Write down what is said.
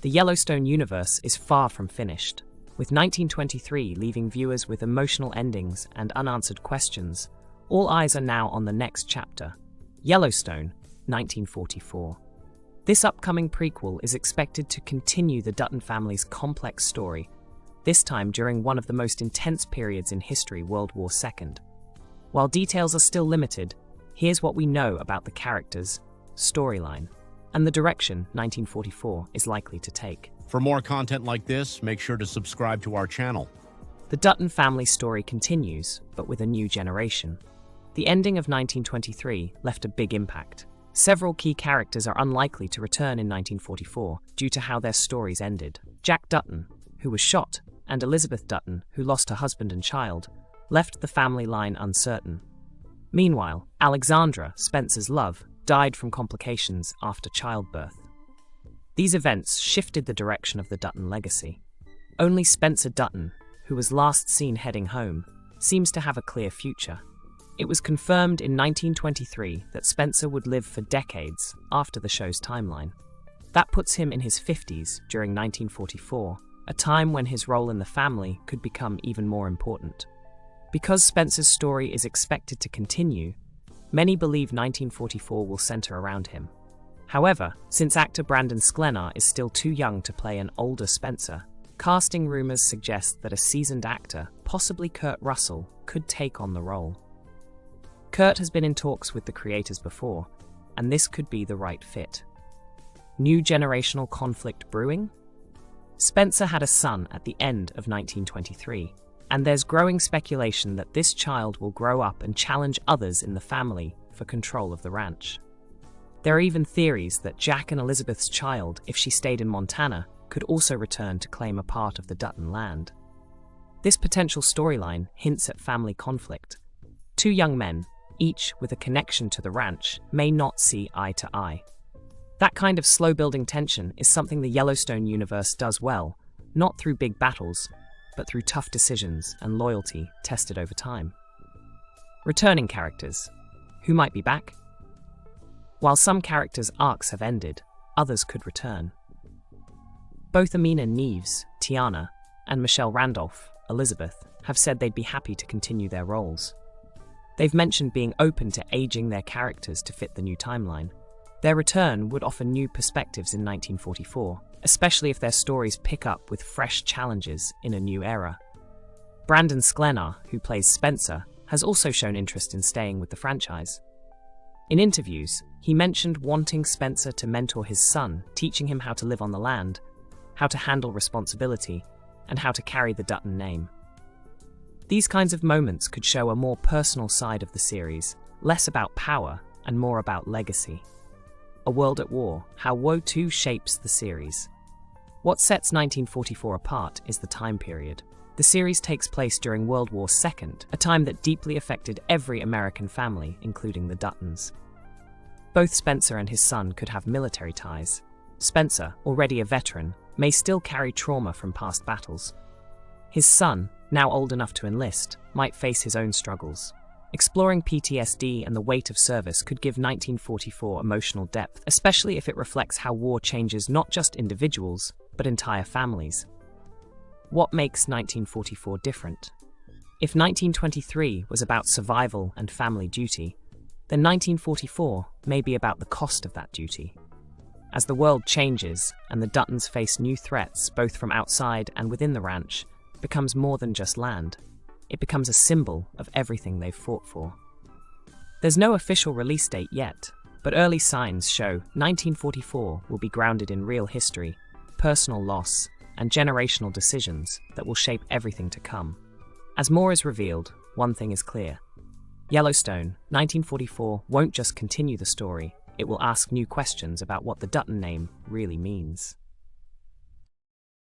The Yellowstone universe is far from finished, with 1923 leaving viewers with emotional endings and unanswered questions. All eyes are now on the next chapter, Yellowstone, 1944. This upcoming prequel is expected to continue the Dutton family's complex story, this time during one of the most intense periods in history, World War II. While details are still limited, here's what we know about the characters, storyline, and the direction 1944 is likely to take. For more content like this, make sure to subscribe to our channel. The Dutton family story continues, but with a new generation. The ending of 1923 left a big impact. Several key characters are unlikely to return in 1944 due to how their stories ended. Jack Dutton, who was shot, and Elizabeth Dutton, who lost her husband and child, left the family line uncertain. Meanwhile, Alexandra, Spencer's love, died from complications after childbirth. These events shifted the direction of the Dutton legacy. Only Spencer Dutton, who was last seen heading home, seems to have a clear future. It was confirmed in 1923 that Spencer would live for decades after the show's timeline. That puts him in his 50s during 1944, a time when his role in the family could become even more important. Because Spencer's story is expected to continue, many believe 1944 will center around him. However, since actor Brandon Sklenar is still too young to play an older Spencer, casting rumors suggest that a seasoned actor, possibly Kurt Russell, could take on the role. Kurt has been in talks with the creators before, and this could be the right fit. New generational conflict brewing? Spencer had a son at the end of 1923, and there's growing speculation that this child will grow up and challenge others in the family for control of the ranch. There are even theories that Jack and Elizabeth's child, if she stayed in Montana, could also return to claim a part of the Dutton land. This potential storyline hints at family conflict. Two young men, each with a connection to the ranch, may not see eye to eye. That kind of slow-building tension is something the Yellowstone universe does well, not through big battles, but through tough decisions and loyalty tested over time. Returning characters. Who might be back? While some characters' arcs have ended, others could return. Both Amina Neves, Tiana, and Michelle Randolph, Elizabeth, have said they'd be happy to continue their roles. They've mentioned being open to aging their characters to fit the new timeline. Their return would offer new perspectives in 1944, especially if their stories pick up with fresh challenges in a new era. Brandon Sklenar, who plays Spencer, has also shown interest in staying with the franchise. In interviews, he mentioned wanting Spencer to mentor his son, teaching him how to live on the land, how to handle responsibility, and how to carry the Dutton name. These kinds of moments could show a more personal side of the series, less about power and more about legacy. A World at War, how Woe 2 shapes the series. What sets 1944 apart is the time period. The series takes place during World War II, a time that deeply affected every American family, including the Duttons. Both Spencer and his son could have military ties. Spencer, already a veteran, may still carry trauma from past battles. His son, now old enough to enlist, might face his own struggles. Exploring PTSD and the weight of service could give 1944 emotional depth, especially if it reflects how war changes not just individuals, but entire families. What makes 1944 different? If 1923 was about survival and family duty, then 1944 may be about the cost of that duty. As the world changes and the Duttons face new threats both from outside and within the ranch, it becomes more than just land. It becomes a symbol of everything they've fought for. There's no official release date yet, but early signs show 1944 will be grounded in real history, personal loss, and generational decisions that will shape everything to come. As more is revealed, one thing is clear. Yellowstone, 1944 won't just continue the story, it will ask new questions about what the Dutton name really means.